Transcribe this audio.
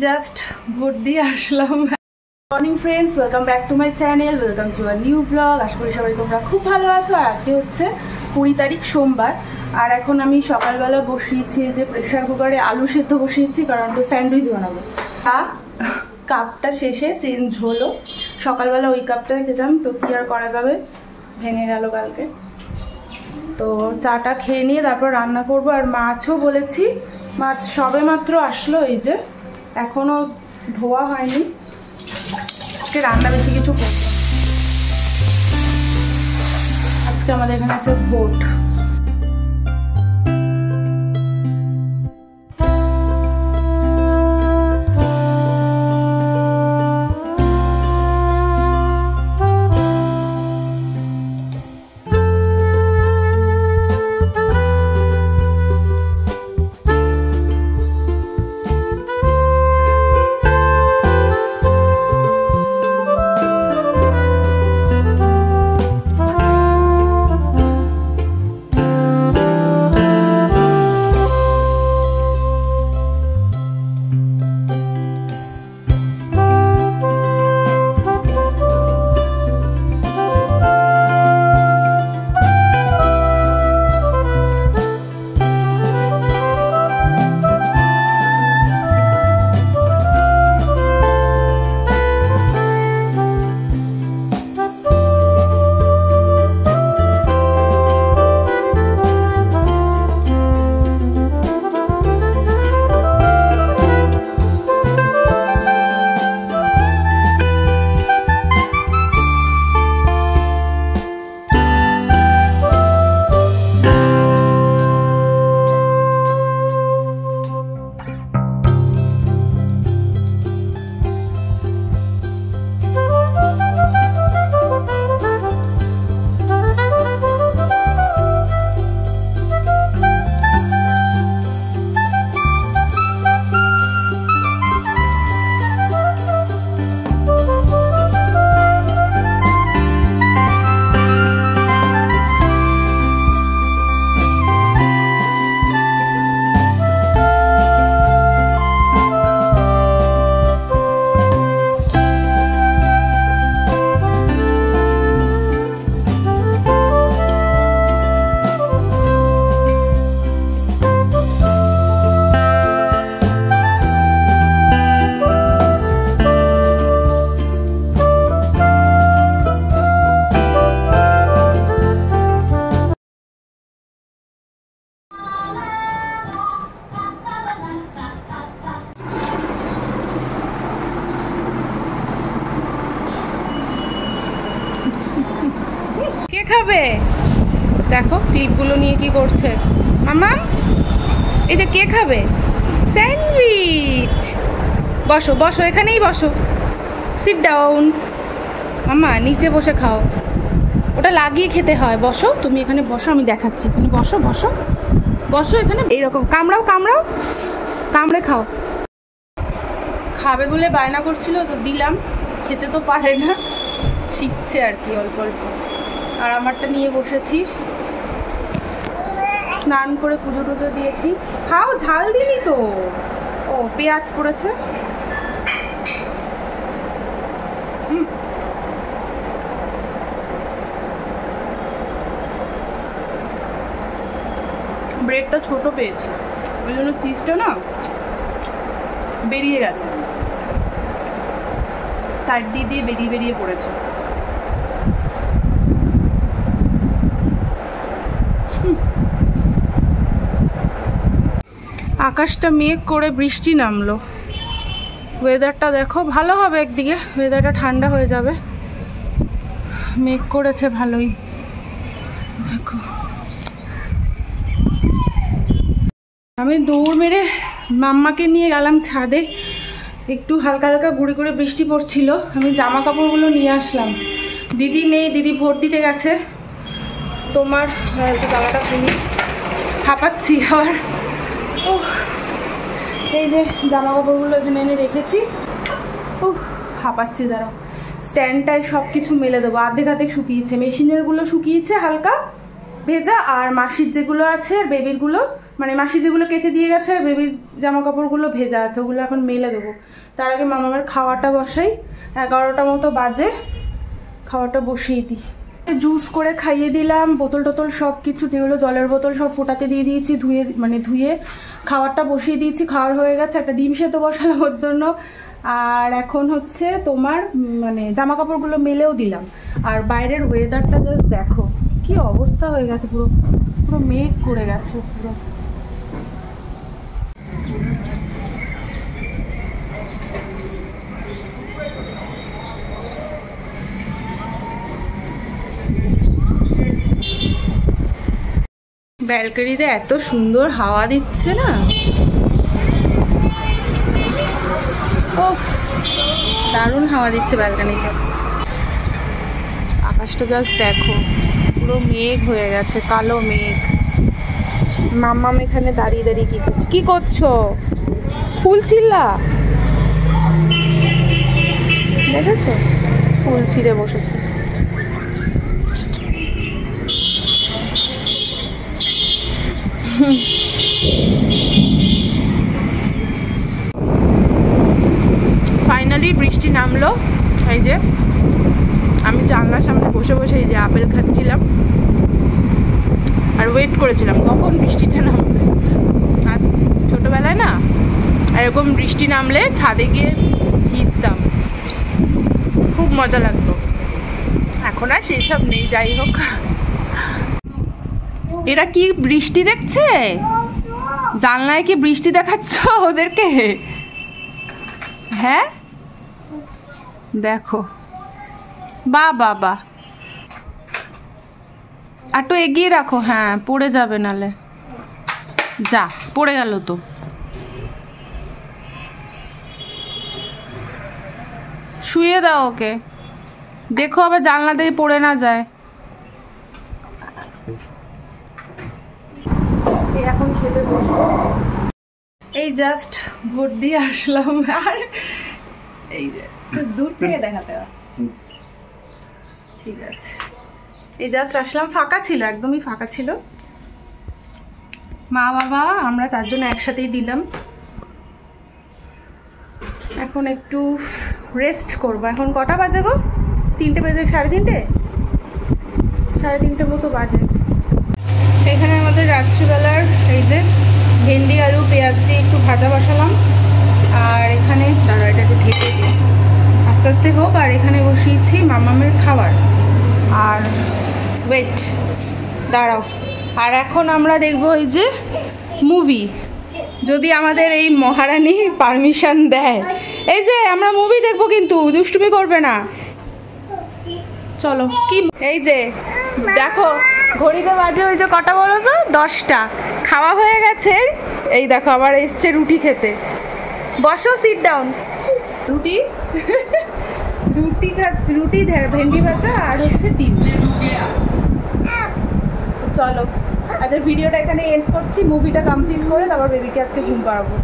Just vote দিয়ে আসলাম। Morning friends, welcome back to my channel, welcome to a new blog. আশা করি সবাই তোমরা খুব ভালো আছো। আর আজকে হচ্ছে 20 তারিখ সোমবার। আর এখন আমি সকালবেলা বসিয়েছি যে প্রেশার কুকারে আলু সেদ্ধ বসিয়েছি, কারণ তো স্যান্ডউইচ বানাবো। কাপটা শেষে চেঞ্জ হলো, সকালবেলা ওই কাপটাই খেতাম, তো কি আর করা যাবে, ভেঙে গেল কালকে। তো চাটা খেয়ে নিয়ে তারপর রান্না করব। আর মাছও বলেছি, মাছ সবে মাত্র আসলো, এই যে এখনো ধোয়া হয়নি। আজকে রান্না বেশি কিছু করব, আজকে আমাদের এখানে আছে ভোট। খাবে দেখো, ক্লিপগুলো নিয়ে কি করছে মামা। এই যে কে খাবে স্যান্ডউইচ। বসো বসো, এখানেই বসো, সিট ডাউন। মামা নিচে বসে খাও, ওটা লাগিয়ে খেতে হয়। বসো তুমি এখানে বসো, আমি দেখাচ্ছি। এখানে বসো বসো বসো, এখানে এইরকম কামড়াও কামড়াও, কামড়ে খাও। খাবে বলে বায়না করছিল, তো দিলাম। খেতে তো পারে না, শিখছে আর কি অল্প অল্প। আর আমারটা নিয়ে বসেছি, স্নান করে পুজো টুজো দিয়েছি। খাও, ঝাল দিলি তো। ও পেঁয়াজ পড়েছে। ব্রেডটা ছোট পেয়েছি, ওই জন্য চিজটা না বেরিয়ে গেছে, সাইড দিয়ে দিয়ে বেরিয়ে বেরিয়ে পড়েছে। আকাশটা মেঘ করে বৃষ্টি নামলো। ওয়েদারটা দেখো, ভালো হবে একদিকে, ওয়েদারটা ঠান্ডা হয়ে যাবে। মেঘ করেছে ভালোই, দেখো। আমি দৌড় মেরে মাম্মাকে নিয়ে গেলাম ছাদে, একটু হালকা হালকা গুঁড়ি করে বৃষ্টি পড়ছিল। আমি জামা কাপড়গুলো নিয়ে আসলাম। দিদি নেই, দিদি ভোট দিতে গেছে। তোমার জামাটা খুলি, হাঁপাচ্ছি আবার। ও এই যে জামা কাপড়গুলো এখানে এনে রেখেছি। ও হাঁপাচ্ছি, দাঁড়াও। স্ট্যান্ডটায় সব কিছু মেলে দেবো। আর্ধেক আর্ধেক শুকিয়েছে, মেশিনেরগুলো শুকিয়েছে হালকা, ভেজা, আর মাসির যেগুলো আছে বেবিরগুলো, মানে মাসি যেগুলো কেচে দিয়ে গেছে আর বেবির জামা কাপড়গুলো ভেজা আছে, ওগুলো এখন মেলে দেবো। তার আগে মামামের খাওয়াটা বসাই, 11টা মতো বাজে, খাওয়াটা বসিয়ে দিই। জুস করে খাইয়ে দিলাম, বোতল টোতল সব কিছু, যেগুলো জলের বোতল সব ফোটাতে দিয়ে দিয়েছি, ধুয়ে খাওয়ারটা বসিয়ে দিয়েছি। খাওয়ার হয়ে গেছে, একটা ডিম সেদ্ধ বসালাম ওর জন্য। আর এখন হচ্ছে তোমার মানে জামা কাপড়গুলো মেলেও দিলাম। আর বাইরের ওয়েদারটা জাস্ট দেখো কি অবস্থা হয়ে গেছে, পুরো পুরো মেঘ করে গেছে পুরো। ব্যালকনিতে এত সুন্দর হাওয়া দিচ্ছে না, ও দারুণ হাওয়া দিচ্ছে ব্যালকনিতে। আকাশটা জাস্ট দেখো, পুরো মেঘ হয়ে গেছে, কালো মেঘ। মাম্মাম এখানে দাঁড়িয়ে দাঁড়িয়ে কি করছো? ফুল ছিলা দেখেছো? ফুল ছিঁড়ে বসেছে। ফাইনালি বৃষ্টি নামলো। এই যে আমি জানলার সামনে বসে বসে এই যে আপেল খাচ্ছিলাম আর ওয়েট করেছিলাম কখন বৃষ্টিটা নামবে। আর ছোটবেলায় না এরকম বৃষ্টি নামলে ছাদে গিয়ে ভিজতাম, খুব মজা লাগতো। এখন আর সেই সব নেই। যাই হোক, এরা কি বৃষ্টি দেখছে? জানলায় কি বৃষ্টি দেখাচ্ছ ওদেরকে? হ্যাঁ দেখো, বা বাবা একটু এগিয়ে রাখো, হ্যাঁ পড়ে যাবে নালে। যা পড়ে গেল তো। শুয়ে দাও ওকে, দেখো আবার জানলা দিয়ে পড়ে না যায়। এখন খেতে বসবো। এই জাস্ট ভোট দিয়ে আসলাম, আর এই যে দূর থেকে দেখাতে হবে, ঠিক আছে। এই জাস্ট আসলাম, ফাঁকা ছিল, একদমই ফাঁকা ছিল। মা বাবা আমরা 4 জন একসাথেই দিলাম। এখন একটু রেস্ট করবো। এখন কটা বাজে গো? 3টে বাজে, 3:30 মতো বাজে। এখানে আমাদের রাত্রিবেলার এই যে ভেন্ডি আলু পেঁয়াজ দিয়ে একটু ভাজা বসালাম। আর এখানে দাঁড়া, এটা একটু ঢেকে দিই, আস্তে আস্তে হোক। আর এখানে বসিয়েছি মামামের খাবার। আর ওয়েট, দাঁড়াও। আর এখন আমরা দেখবো এই যে মুভি, যদি আমাদের এই মহারানী পারমিশন দেয়। এই যে আমরা মুভি দেখবো, কিন্তু দুষ্টুমি করবে না। চলো। কি এই যে দেখো ঘড়িতে বাজে ওই যে কটা বলো তো? 10টা। খাওয়া হয়ে গেছে। এই দেখো আবার এসছে রুটি খেতে। বসো, সিট ডাউন। রুটি রুটি ভেন্ডি ভাজা আর হচ্ছে ডিম। চলো আচ্ছা, ভিডিওটা এখানে এন্ড করছি। মুভিটা কমপ্লিট করে তারপর বেবিকে আজকে ঘুম পাড়াবো।